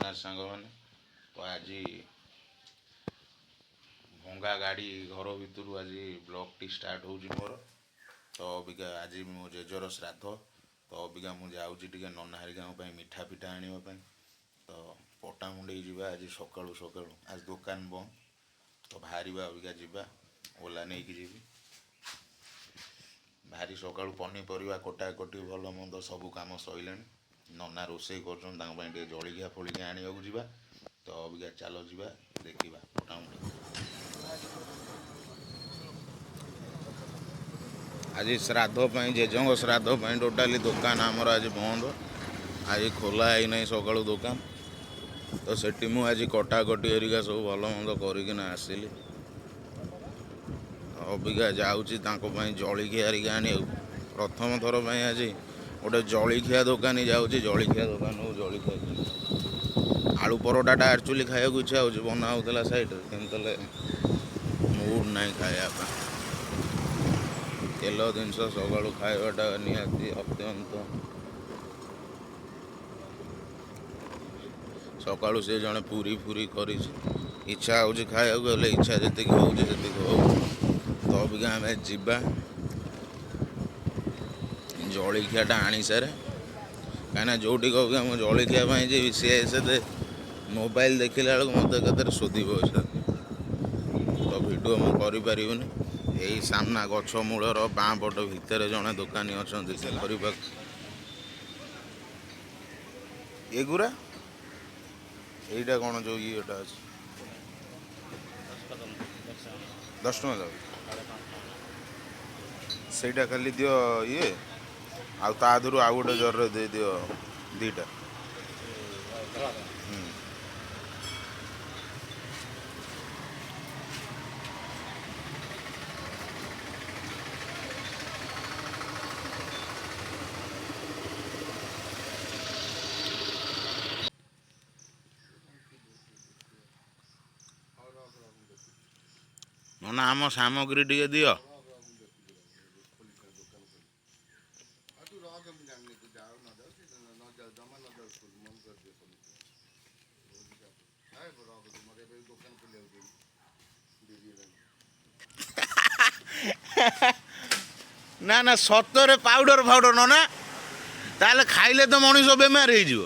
ଜଗନ୍ନାଥ ସାଙ୍ଗମାନେ। ତ ଆଜି ଭଙ୍ଗା ଗାଡ଼ି ଘର ଭିତରୁ ଆଜି ବ୍ଲଗ୍ଟି ଷ୍ଟାର୍ଟ ହେଉଛି ମୋର। ତ ଅବିକା ଆଜି ମୋ ଜେଜର ଶ୍ରାଦ୍ଧ। ତ ଅବିକା ମୁଁ ଯାଉଛି ଟିକେ ନନା ହେରିକାଙ୍କ ପାଇଁ ମିଠା ପିଠା ଆଣିବା ପାଇଁ। ତ ପଟାମୁଣ୍ଡେଇ ଯିବା ଆଜି ସକାଳୁ ସକାଳୁ, ଆଜି ଦୋକାନ ବନ୍ଦ। ତ ବାହାରିବା ଅବିକା ଯିବା, ଓଲା ନେଇକି ଯିବି। ଭାରି ସକାଳୁ ପନିପରିବା କଟାକଟି ଭଲ ମନ୍ଦ ସବୁ କାମ ସରିଲାଣି। ନନା ରୋଷେଇ କରୁଛନ୍ତି, ତାଙ୍କ ପାଇଁ ଟିକେ ଜଳିଖିଆ ଫଳିଖିଆ ଆଣିବାକୁ ଯିବା। ତ ଅବିକା ଚାଲ ଯିବା ଦେଖିବା ପଟାମୁଣ୍ଡେଇ। ଆଜି ଶ୍ରାଦ୍ଧ ପାଇଁ, ଜେଜଙ୍କ ଶ୍ରାଦ୍ଧ ପାଇଁ ଟୋଟାଲି ଦୋକାନ ଆମର ଆଜି ବନ୍ଦ। ଆଜି ଖୋଲା ହେଇନାହିଁ ସକାଳୁ ଦୋକାନ। ତ ସେଠି ମୁଁ ଆଜି କଟାକଟି ହେରିକା ସବୁ ଭଲ ମନ୍ଦ କରିକିନା ଆସିଲି। ଅବିକା ଯାଉଛି ତାଙ୍କ ପାଇଁ ଜଳିଖିଆ ହେରିକା ଆଣିବାକୁ। ପ୍ରଥମ ଥର ପାଇଁ ଆଜି ଗୋଟେ ଜଳିଖିଆ ଦୋକାନୀ ଯାଉଛି, ଜଳିଖିଆ ଦୋକାନକୁ ଜଳିଖିଆ କିଣି। ଆଳୁ ପରଟାଟା ଆକ୍ଚୁଆଲି ଖାଇବାକୁ ଇଚ୍ଛା ହେଉଛି, ବନା ହେଉଥିଲା ସାଇଡ଼ରେ, କିନ୍ତୁ ହେଲେ ମୁଡ୍ ନାହିଁ ଖାଇବା ପାଇଁ। ତେଲ ଜିନିଷ ସକାଳୁ ଖାଇବାଟା ନିହାତି ଅତ୍ୟନ୍ତ। ସକାଳୁ ସେ ଜଣେ ପୁରୀ କରିଛି, ଇଚ୍ଛା ହେଉଛି ଖାଇବାକୁ, ହେଲେ ଇଚ୍ଛା ଯେତିକି ହେଉଛି ସେତିକି ହେଉଛି। ତ ଅବିକା ଆମେ ଯିବା ଜଳିଖିଆଟା ଆଣି ସାରେ, କାହିଁକିନା ଯେଉଁଠି ଅବିକା ମୁଁ ଜଳିଖିଆ ପାଇଁ ଯିବି ସିଏ ସେତେ ମୋବାଇଲ ଦେଖିଲା ବେଳକୁ ମୋତେ ଏକାଥରେ ଶୋଧିବ। ତ ଭିଡ଼ିଓ ମୁଁ କରିପାରିବିନି। ଏଇ ସାମ୍ନା ଗଛ ମୂଳର ବାଁ ପଟ ଭିତରେ ଜଣେ ଦୋକାନୀ ଅଛନ୍ତି, ସେ କରିବାକୁ ଏଗୁରା এইটা କ'ଣ ଯେଉଁ ଇଏଟା ଅଛି 10 ଟଙ୍କା ଯାଉଛି, ସେଇଟା ଖାଲି ଦିଅ ଇଏ, ଆଉ ତା ଦେହରୁ ଆଉ ଗୋଟେ ଜରିରେ ଦେଇଦିଅ ଦୁଇଟା। ନା ଆମ ସାମଗ୍ରୀ ଟିକେ ଦିଅ। ନା ନା ସତରେ ପାଉଡର ଫାଉଡର ନନା, ତାହେଲେ ଖାଇଲେ ତ ମଣିଷ ବେମାର ହେଇଯିବ।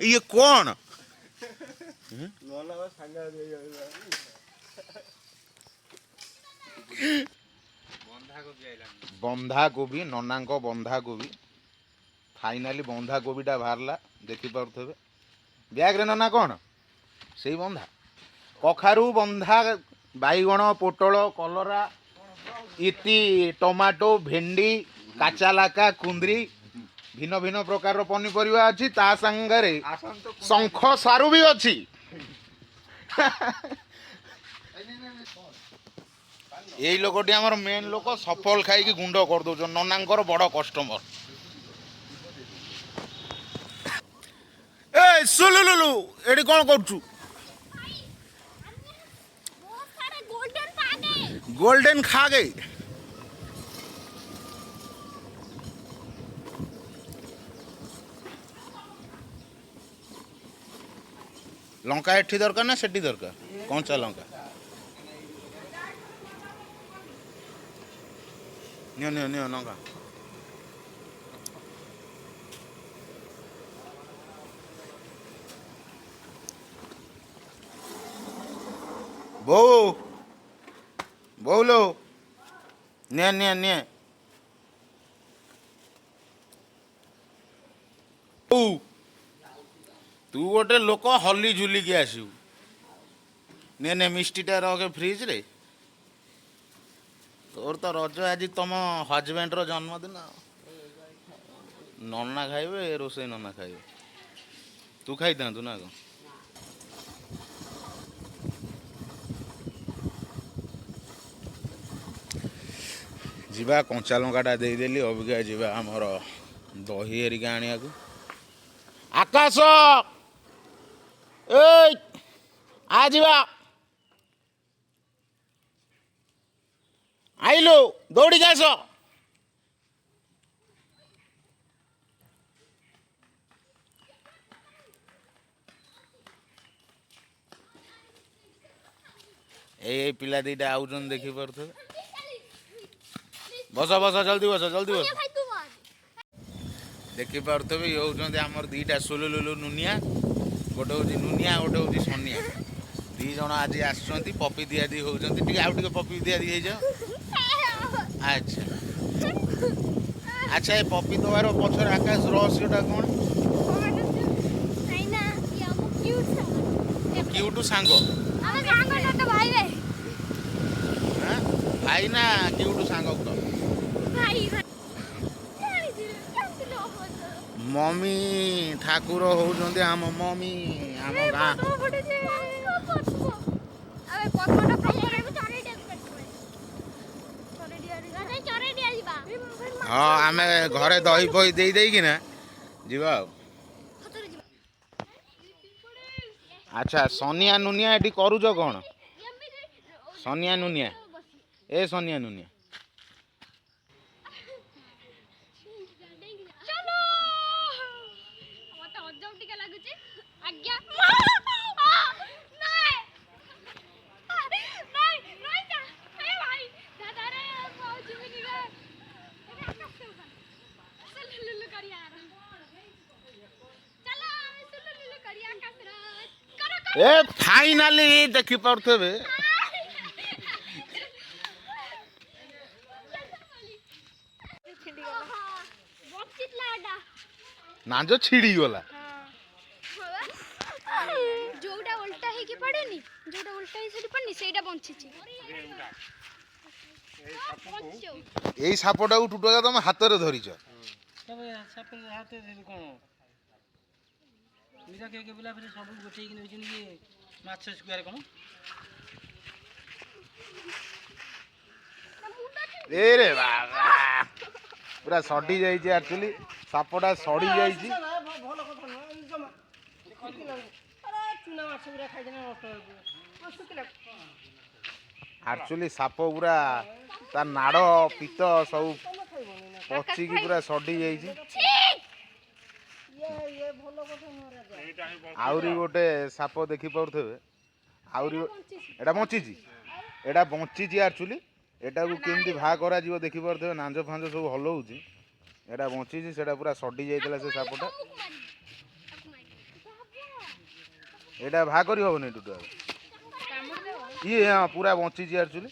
ଇଏ କ'ଣ ବନ୍ଧାକୋବି, ନନାଙ୍କ ବନ୍ଧାକୋବି ଫାଇନାଲି ବନ୍ଧାକୋବିଟା ବାହାରିଲା, ଦେଖିପାରୁଥିବେ ବ୍ୟାଗରେ। ନନା କ'ଣ ସେଇ ବନ୍ଧା, କଖାରୁ ବନ୍ଧା, ବାଇଗଣ, ପୋଟଳ, କଲରା, ଇତି, ଟମାଟୋ, ଭେଣ୍ଡି, କାଚାଲାକା, କୁନ୍ଦ୍ରି, ଭିନ୍ନ ଭିନ୍ନ ପ୍ରକାରର ପନିପରିବା ଅଛି। ତା ସାଙ୍ଗରେ ଶଙ୍ଖ ସାରୁ ବି ଅଛି। ଏଇ ଲୋକଟି ଆମର ମେନ୍ ଲୋକ, ସଫଲ ଖାଇକି ଗୁଣ୍ଡ କରିଦେଉଛନ୍ତି, ନନାଙ୍କର ବଡ଼ କଷ୍ଟମର। ଏ ସୁଲୁଲୁଲୁ ଏଠି କ'ଣ କରୁଛୁ? ଗୋଲ୍ଡେନ ଖାଗେ। ଲଙ୍କା ଏଠି ଦରକାର ନା ସେଠି ଦରକାର? କଞ୍ଚା ଲଙ୍କା ନିଅ ନିଅ ନିଅ ଲଙ୍କା। ବୋଉ ବୋଉଲୋ, ନିଏ ନିଏ ନିଏ। ତୁ ଗୋଟେ ଲୋକ ହଲି ଝୁଲିକି ଆସିବୁ। ନେ ନେ ମିଷ୍ଟିଟା ରଖେ ଫ୍ରିଜରେ। ତୋର ତ ରଜ ଆଜି ତମ ହଜବେଣ୍ଡର ଜନ୍ମଦିନ। ନନା ଖାଇବେ, ରୋଷେଇ ନନା ଖାଇବେ। ତୁ ଖାଇଥାନ୍ତୁ ନା କ'ଣ? ଯିବା, କଞ୍ଚା ଲଙ୍କାଟା ଦେଇଦେଲି। ଅବିକା ଯିବା ଆମର ଦହି ହେରିକା ଆଣିବାକୁ। ଆକାଶ ଏଇ ଆ ଯିବା, ଆଇଲୁ ଦୌଡ଼ିକି ଆସ। ଏଇ ପିଲା ଦୁଇଟା ଆଉଛନ୍ତି ଦେଖିପାରୁଥିବେ। ବସ ବସ ଜଲ୍ଦି ବସ ଜଲ୍ଦି ବସ। ଦେଖିପାରୁଥିବେ ଇଏ ହେଉଛନ୍ତି ଆମର ଦୁଇଟା ସୁଲୁଲୁଲୁ ନୁନିଆ। ଗୋଟେ ହେଉଛି ନୁନିଆ ଗୋଟେ ହେଉଛି ସନିଆ। ଦୁଇ ଜଣ ଆଜି ଆସିଛନ୍ତି ପପି ଦିଆଦି ହେଉଛନ୍ତି। ଟିକେ ଆଉ ଟିକେ ପପି ଦିଆଦି ହେଇଯାଅ। ଆଚ୍ଛା ଆଚ୍ଛା ଏ ପପି ଦେବାର ପଛରେ ଆକାଶ ରହସ୍ୟଟା କ'ଣ? କ୍ୟୁଟୁ ସାଙ୍ଗ ଭାଇ ନା କ୍ୟୁଟୁ ସାଙ୍ଗ କୁହ। ମମି ଠାକୁର ହେଉଛନ୍ତି ଆମ ମମି ଆମ ଗାଁ। ହଁ ଆମେ ଘରେ ଦହି ଫହି ଦେଇକିନା ଯିବା ଆଉ। ଆଚ୍ଛା ସନିଆ ନୁନିଆ ଏଠି କରୁଛ କ'ଣ? ସନିଆ ନୁନିଆ ଏ ସନିଆ ନୁନିଆ ଏ ଫାଇନାଲି ଦେଖିପାରୁଥିବେ ନାଞ୍ଜ ଛିଡ଼ିଗଲା। ଯୋଉଟା ଉଲ୍ଟା ହେଇକି ପଡେନି ଯୋଉଟା ଉଲ୍ଟା ହେଇ ସେଠି ପଡନି ସେଇଟା ବଞ୍ଚିଛି। ଏଇ ସାପଟାକୁ ଟୁଟକା ତମେ ହାତରେ ଧରିଛ। ଏରେ ବାବା ପୁରା ସଢି ଯାଇଛି। ଆକ୍ଚୁଆଲି ସାପଟା ସଢି ଯାଇଛି। ଆକ୍ଚୁଆଲି ସାପ ପୁରା ତା ନାଡ଼ ପିତ ସବୁ ପଚିକି ପୁରା ସଢି ଯାଇଛି। ଆହୁରି ଗୋଟେ ସାପ ଦେଖିପାରୁଥିବେ। ଆହୁରି ଏଇଟା ବଞ୍ଚିଛି। ଏଇଟା ବଞ୍ଚିଛି ଆକ୍ଚୁଆଲି। ଏଟାକୁ କେମିତି ବାହା କରାଯିବ ଦେଖିପାରୁଥିବେ। ନାଞ୍ଜ ଫାଞ୍ଜ ସବୁ ହଲଉଛି। ଏଇଟା ବଞ୍ଚିଛି। ସେଇଟା ପୁରା ସଢି ଯାଇଥିଲା ସେ ସାପଟା। ଏଇଟା ବାହା କରି ହେବନି ଟୋଟାଲ। ଇଏ ହଁ ପୁରା ବଞ୍ଚିଛି ଆକ୍ଚୁଆଲି।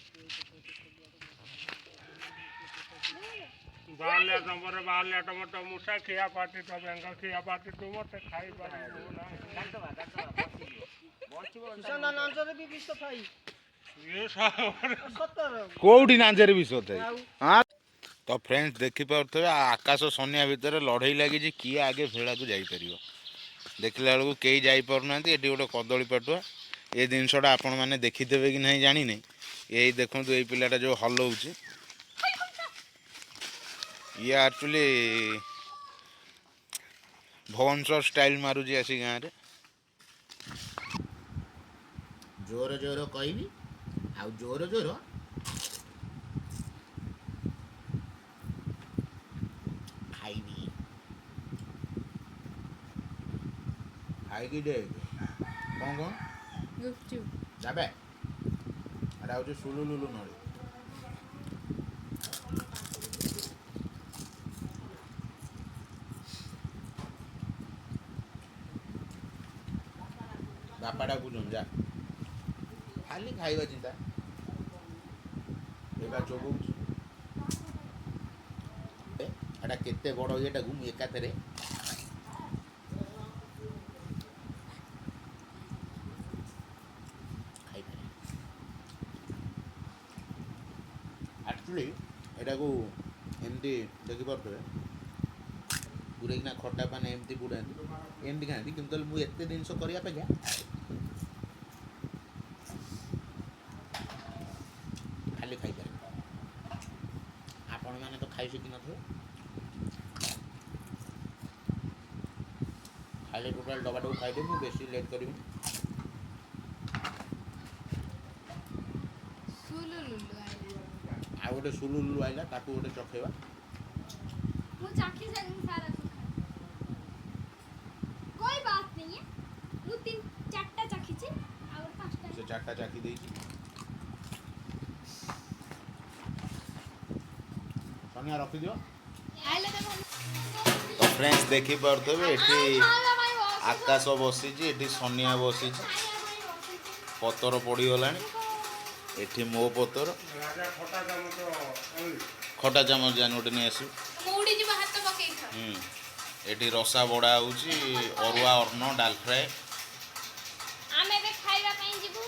ବାହାରିଲା ତମର ବାହାରିଲା ଟମାଟୋ ମୂଷା ଖିଆ ପାଟି ତ ବେଙ୍ଗ ଖିଆ ପାଟି ତୁ ମତେ ଖାଇପାରିବୁ କୋଉଠି ନାଞ୍ଜରେ ବିଷ ଥାଏ? ହଁ ତ ଫ୍ରେଣ୍ଡସ୍ ଦେଖିପାରୁଥିବେ ଆକାଶ ସନିଆ ଭିତରେ ଲଢ଼େଇ ଲାଗିଛି କିଏ ଆଗେ ଭେଳାକୁ ଯାଇପାରିବ। ଦେଖିଲା ବେଳକୁ କେହି ଯାଇପାରୁନାହାନ୍ତି। ଏଠି ଗୋଟେ କଦଳୀ ପାଟୁଆ ଏ ଜିନିଷଟା ଆପଣମାନେ ଦେଖିଦେବେ କି ନାହିଁ ଜାଣିନି। ଏଇ ଦେଖନ୍ତୁ ଏଇ ପିଲାଟା ଯେଉଁ ହଲଉଛି ଇଏ ଆକ୍ଚୁଆଲି ଭୁବନେଶ୍ୱର ଷ୍ଟାଇଲ ମାରୁଛି ଆସି ଗାଁରେ। ଜୋର ଜୋର କହିବି ଆଉ ଜୋର ଜୋର ଖାଇବି। ଖାଇକି ଦେଖ କ'ଣ କ'ଣ ଯାବେ ଏଟା ହେଉଛି ସୁଲୁଲୁଲୁ ନଳି। ବାପା ଡାକୁଛନ୍ତି ଯା ଖାଲି ଖାଇବା ଚିନ୍ତା। ଏବା ଚୋବଉଛି ଏଟା କେତେ ବଡ଼ ଇଏଟାକୁ ମୁଁ ଏକାଥରେ ଖାଇପାରେ। ଆକ୍ଚୁଆଲି ଏଟାକୁ ଏମିତି ଦେଖିପାରୁଥିବେ ପୁରେଇକିନା ଖଟା ପାନେ ଏମିତି ବୁଡ଼ାନ୍ତି ଏମିତି ଖାଆନ୍ତି। କିନ୍ତୁ ମୁଁ ଏତେ ଜିନିଷ କରିବା ଅପେକ୍ଷା ଖାଲି ଖାଇପାରେ। ଆପଣମାନେ ତ ଖାଇ ଶିଖିନଥିବେ। ଖାଲି ଟୋଟାଲ୍ ଡବାଟାକୁ ଖାଇଦେବି। ମୁଁ ବେଶୀ ଲେଟ୍ କରିବିନି। ଆଉ ଗୋଟେ ସୁଲୁଲୁ ଆଇଲା ତାକୁ ଗୋଟେ ଚଖେଇବା। ମୁଁ ଚାଖି ସାରିଲିଣି ସାରା कोई बात नहीं है। ମୁଁ 3 4ଟା ଚାଖିଛି ଆଉ 5ଟା ସେ 4ଟା ଚାଖି ଦେଇଛି। सोनिया रखी दियो आइले देखो तो फ्रेंड्स देखी पार्थबे एठी आकाश बसी एठी सोनिया बसी पतर पड़ी गलानी एठी मो पतर ରାଜା ଖଟା ଚାମଚ ଆଣିଲି खटा चामच जान गोटे नहीं आसू ମୁଡି ଯିବ ହାତ ପକେଇ ଖା एठी रसा बड़ा होची अरुआ अर्ण डाल फ्राए ଆମେ ଏବେ ଖାଇବା ପାଇଁ ଯିବୁ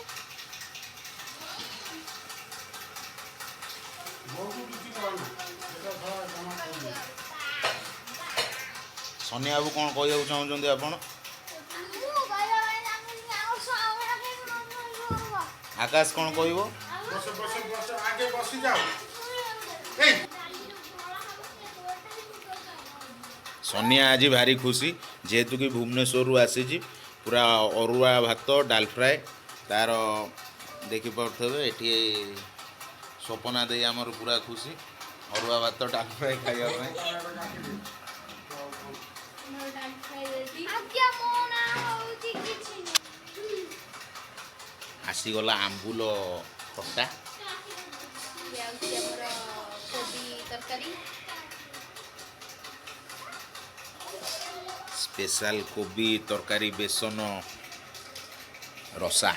ବହୁତ କିଛି କହନା ସେଟା ଧର ଜମା କହିଲେ सोनिया बाबू कौन कहू चाहते आपण आकाश कौन कहबो बस बस बस आगे बसी जाओ ए सोनिया आज भारी खुशी जेहेतु कि भुवनेश्वर आसी पूरा अरुआ भात डाल फ्राए तार देखिपे ये सपना दे आमर पूरा खुशी अरुआ भात डाल फ्राए खाइबा आसीगला आंबुल खटा कोबी तरकारी स्पेशल कोबी तरकारी बेसन रसा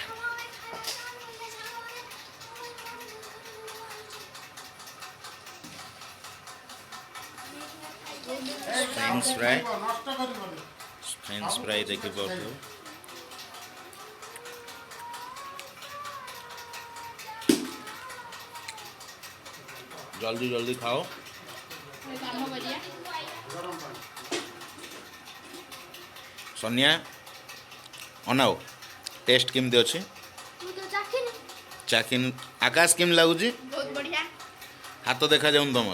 फ्रेंच फ्राई नष्ट करिबନି फ्रेंच फ्राई देखि पाउथु जल्दी जल्दी खाओ काम बढ़िया गरम पानी सोनिया अनाओ टेस्ट केमती अच्छे तू तो चाखिनी चाकिन आकाश केम लगुच बहुत बढ़िया हाथ देखा जाऊन तुम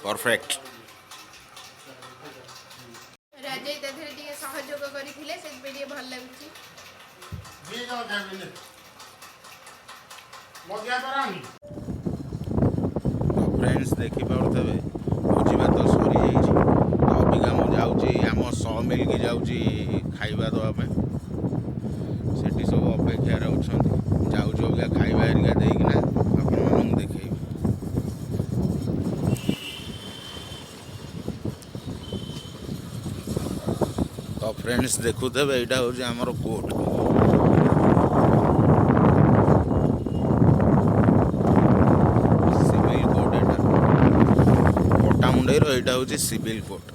परफेक्ट राजे धीरे टिके सहयोग करथिले से टिके भल लागुची जी जाओ फैमिली मजा करानी फ्रेंड्स देखी पारे भोजी भात सरी जाइए अबिका मुझे जाऊँगी आम 100 मिल की जाऊँगी खाଇବା देवाई सेठी सब अपेक्षार अच्छा जाऊँ अबिका खाଇବା हेरिका देकिना आपण मानक देखेबी तो फ्रेंड्स देखुथे यहाँ हूँ आमर कोर्ट सिविल कोर्ट यहाँ पट्टामुंडईर यहाँ हूँ सिविल कोर्ट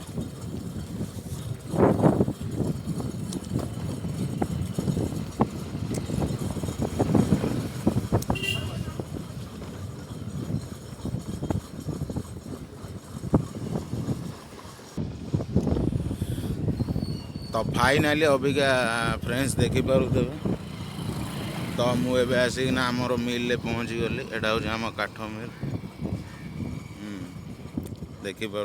तो फाइनाली अबिका फ्रेंड्स देखिपे तो मुझे आसिकना आमर मिल पहुँची गली यहाँ हूँ आम काठ मिल देखिपे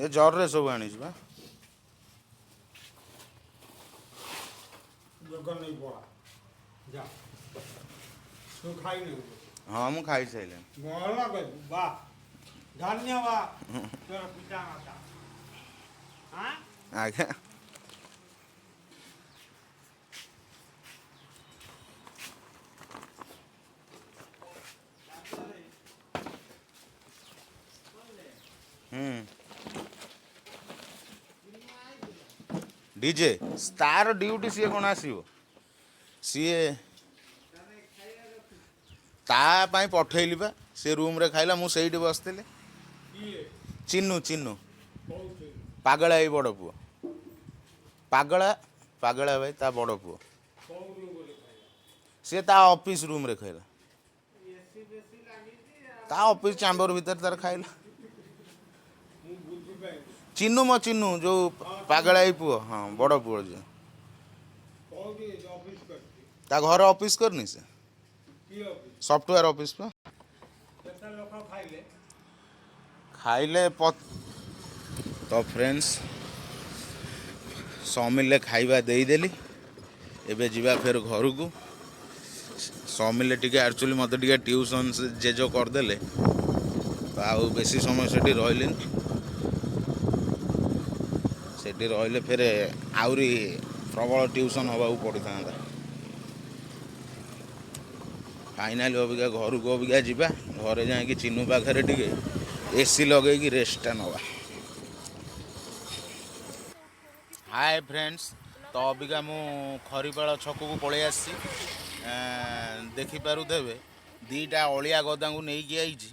ये जर रे सब आनी जोगर नहीं पड़ा जा तू खाई नहीं हाँ मुझे खाई सारे बोला कर वाह धन्यवाद तेरा पिता माता हाँ आगे डीजे स्टार ड्यूटी सी कौन आसो सी तापाई पठेली बा सी रूम रे खाइला मु सेठी बसते चिन्नू चिन्नू पागला भाई बड़ पुओ पागला पागला भाई ता बड़ पुओ सी ता ऑफिस रूम रे खाइला ता ऑफिस चैम्बर भीतर तार खाइला चिन्नू मो चिन्नू जो पागला भाई पुओ हाँ बड़ पुओ जो ता घर ऑफिस करनी से सॉफ्टवेयर ऑफिस पे खाइले तो फ्रेंड्स ସମିଲେ ଖାଇବା ଦେଇଦେଲି। ଏବେ ଯିବା ଫେର ଘରକୁ। ସମିଲେ ଟିକେ ଆକ୍ଚୁଆଲି ମୋତେ ଟିକେ ଟ୍ୟୁସନ୍ ଜେଜ କରିଦେଲେ, ତ ଆଉ ବେଶୀ ସମୟ ସେଠି ରହିଲିନି। ସେଠି ରହିଲେ ଫେରେ ଆହୁରି ପ୍ରବଳ ଟ୍ୟୁସନ୍ ହେବାକୁ ପଡ଼ିଥାନ୍ତା। ଫାଇନାଲି ଅବିକା ଘରକୁ ଅବିକା ଯିବା। ଘରେ ଯାଇକି ଚିନୁ ପାଖରେ ଟିକେ ଏସି ଲଗେଇକି ରେଷ୍ଟଟା ନେବା। ହାଏ ଫ୍ରେଣ୍ଡସ୍, ତ ଅବିକା ମୁଁ ଖରିପାଳ ଛକକୁ ପଳେଇ ଆସିଛି। ଦେଖିପାରୁଥିବେ ଦୁଇଟା ଅଳିଆ ଗଦାଙ୍କୁ ନେଇକି ଆଇଛି।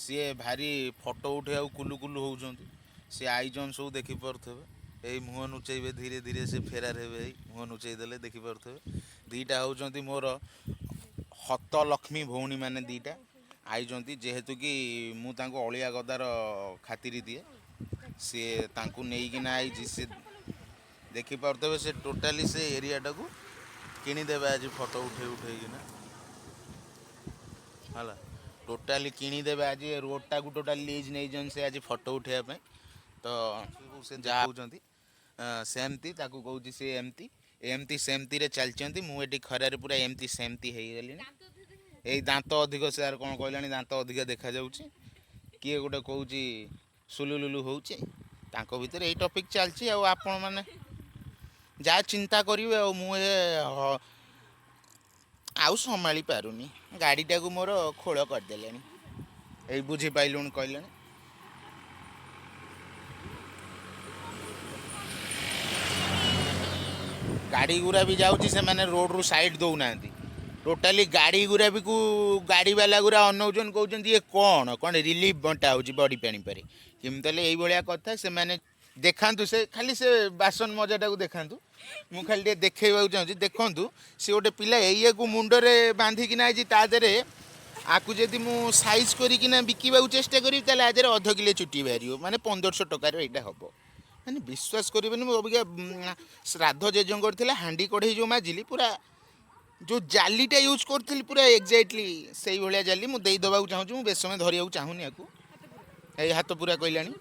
ସିଏ ଭାରି ଫଟୋ ଉଠାଇବାକୁ କୁଲୁ କୁଲୁ ହେଉଛନ୍ତି। ସିଏ ଆଇଛନ୍ତି ସବୁ ଦେଖିପାରୁଥିବେ। ଏଇ ମୁହଁ ନୁଚେଇବେ, ଧୀରେ ଧୀରେ ସେ ଫେରାର ହେବେ। ଏଇ ମୁହଁ ନୁଚେଇ ଦେଲେ ଦେଖିପାରୁଥିବେ। ଦୁଇଟା ହେଉଛନ୍ତି ମୋର ହତଲକ୍ଷ୍ମୀ ଭଉଣୀ ମାନେ ଦୁଇଟା ଆଇଛନ୍ତି। ଯେହେତୁ କି ମୁଁ ତାଙ୍କୁ ଅଳିଆ ଗଦାର ଖାତିରି ଦିଏ, ସିଏ ତାଙ୍କୁ ନେଇକିନା ଆଇଛି। ସେ ଦେଖିପାରୁଥିବେ ସେ ଟୋଟାଲି ସେ ଏରିଆଟାକୁ କିଣିଦେବେ ଆଜି ଫଟୋ ଉଠେଇକିନା ହେଲା। ଟୋଟାଲି କିଣିଦେବେ ଆଜି। ରୋଡ଼ଟାକୁ ଟୋଟାଲି ଲିଜ୍ ନେଇଛନ୍ତି ସେ ଆଜି ଫଟୋ ଉଠାଇବା ପାଇଁ। ତ ସେ ଯାହା ହେଉଛନ୍ତି ସେମିତି ତାକୁ କହୁଛି ସେ ଏମିତି ସେମିତିରେ ଚାଲିଛନ୍ତି। ମୁଁ ଏଠି ଖରାରେ ପୁରା ଏମିତି ସେମିତି ହେଇଗଲିଣି। ଏଇ ଦାନ୍ତ ଅଧିକ, ସେ ଆର କ'ଣ କହିଲାଣି, ଦାନ୍ତ ଅଧିକ ଦେଖାଯାଉଛି। କିଏ ଗୋଟେ କହୁଛି ସୁଲୁଲୁଲୁ ହେଉଛି। ତାଙ୍କ ଭିତରେ ଏଇ ଟପିକ୍ ଚାଲିଛି। ଆଉ ଆପଣମାନେ ଯାହା ଚିନ୍ତା କରିବେ। ଆଉ ମୁଁ ଆଉ ସମ୍ଭାଳି ପାରୁନି। ଗାଡ଼ିଟାକୁ ମୋର ଖୋଳ କରିଦେଲେଣି। ଏଇ ବୁଝିପାଇଲୁଣି କହିଲେଣି। ଗାଡ଼ି ଗୁରା ବି ଯାଉଛି, ସେମାନେ ରୋଡ଼ରୁ ସାଇଡ଼୍ ଦେଉନାହାନ୍ତି। ଟୋଟାଲି ଗାଡ଼ି ଗୁରା ବି ଗାଡ଼ିବାଲା ଗୁରା ଅନଉଛନ୍ତି, କହୁଛନ୍ତି ଇଏ କ'ଣ ରିଲିଫ୍ ବଣ୍ଟା ହେଉଛି ବଡ଼ି ପାଣି ପରେ। କେମିତି ହେଲେ ଏଇଭଳିଆ କଥା। ସେମାନେ ଦେଖାନ୍ତୁ, ସେ ଖାଲି ସେ ବାସନ ମଜାଟାକୁ ଦେଖାନ୍ତୁ। ମୁଁ ଖାଲି ଟିକେ ଦେଖେଇବାକୁ ଚାହୁଁଛି। ଦେଖନ୍ତୁ, ସେ ଗୋଟେ ପିଲା ଏଇଆକୁ ମୁଣ୍ଡରେ ବାନ୍ଧିକିନା ଆଇଛି। ତା ଦେହରେ ଆକୁ ଯଦି ମୁଁ ସାଇଜ୍ କରିକିନା ବିକିବାକୁ ଚେଷ୍ଟା କରିବି, ତାହେଲେ ଆ ଦେହରେ 1.5 କିଲୋ ଚୁଟି ବାହାରିବ। ମାନେ 1500 ଟଙ୍କାର ଏଇଟା ହେବ। ମାନେ ବିଶ୍ୱାସ କରିବେନି। ମୁଁ ଅବିକା ଶ୍ରାଦ୍ଧ ଜେଜେଙ୍କର ଥିଲା ହାଣ୍ଡି କଢ଼େଇ ଯେଉଁ ମାଜିଲି, ପୁରା ଯେଉଁ ଜାଲିଟା ୟୁଜ୍ କରିଥିଲି ପୁରା ଏକ୍ଜାକ୍ଟଲି ସେଇଭଳିଆ ଜାଲି ମୁଁ ଦେଇଦେବାକୁ ଚାହୁଁଛି। ମୁଁ ବେଶୀ ସମୟ ଧରିବାକୁ ଚାହୁଁନି ଆକୁ। ଏଇ ହାତ ପୁରା କହିଲାଣି।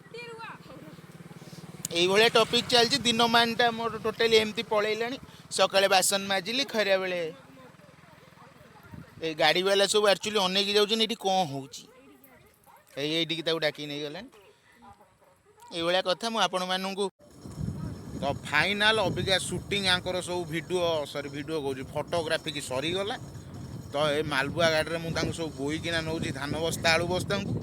ଏଇଭଳିଆ ଟପିକ୍ ଚାଲିଛି। ଦିନମାନଟା ମୋର ଟୋଟାଲି ଏମିତି ପଳେଇଲାଣି। ସକାଳେ ବାସନ ମାଜିଲି, ଖରାବେଳେ ଏଇ ଗାଡ଼ିବାଲା ସବୁ ଆକ୍ଚୁଆଲି ଅନେଇକି ଯାଉଛନ୍ତି ଏଇଠି କ'ଣ ହେଉଛି। ଏଇଠିକି ତାକୁ ଡାକି ନେଇଗଲାଣି। ଏଇଭଳିଆ କଥା। ମୁଁ ଆପଣମାନଙ୍କୁ ତ ଫାଇନାଲ୍ ଅବିକା ସୁଟିଂ ଆଙ୍କର ସବୁ ଭିଡ଼ିଓ କହୁଛି ଫଟୋଗ୍ରାଫିକି ସରିଗଲା। ତ ଏ ମାଲବୁଆ ଗାଡ଼ିରେ ମୁଁ ତାଙ୍କୁ ସବୁ ବୋହିକିନା ନେଉଛି, ଧାନ ବସ୍ତା ଆଳୁ ବସ୍ତାଙ୍କୁ।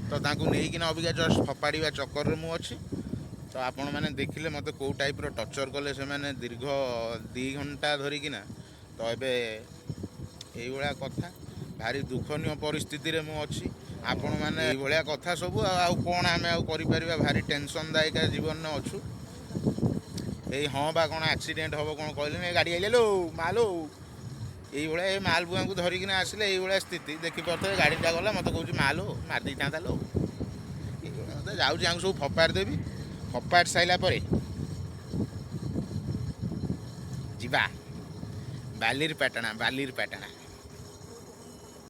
ତ ତାଙ୍କୁ ନେଇକିନା ଅବିକା ଜଷ୍ଟ ଫୋପାଡ଼ିବା ଚକ୍କରରେ ମୁଁ ଅଛି। ତ ଆପଣମାନେ ଦେଖିଲେ ମୋତେ କେଉଁ ଟାଇପ୍ର ଟର୍ଚର୍ କଲେ ସେମାନେ ଦୀର୍ଘ 2 ଘଣ୍ଟା ଧରିକିନା। ତ ଏବେ ଏଇଭଳିଆ କଥା। ଭାରି ଦୁଃଖନୀୟ ପରିସ୍ଥିତିରେ ମୁଁ ଅଛି। ଆପଣମାନେ ଏଇଭଳିଆ କଥା ସବୁ। ଆଉ କ'ଣ ଆମେ ଆଉ କରିପାରିବା। ଭାରି ଟେନସନ୍ ଦାୟକ ଜୀବନରେ ଅଛୁ। ଏଇ ହଁ ବା କ'ଣ ଆକ୍ସିଡେଣ୍ଟ ହେବ କ'ଣ କହିଲେନି। ଏ ଗାଡ଼ି ଆଇଲେ ଲୋ ମାଲୋ। ଏଇଭଳିଆ ଏ ମାଲବୁଆଙ୍କୁ ଧରିକିନା ଆସିଲେ ଏଇଭଳିଆ ସ୍ଥିତି। ଦେଖିପାରୁଥିବେ ଗାଡ଼ିଟା ଗଲା, ମୋତେ କହୁଛି ମାଲୋ ମାରିଦେଇଥାନ୍ତା ଲୋ। ଏଇଭଳିଆ କଥା। ଯାଉଛି ଆଙ୍କୁ ସବୁ ଫୋପାଡ଼ି ଦେବି। ଫୋପାଡ଼ି ସାରିଲା ପରେ ଯିବା ବାଲିର ପାଟଣା।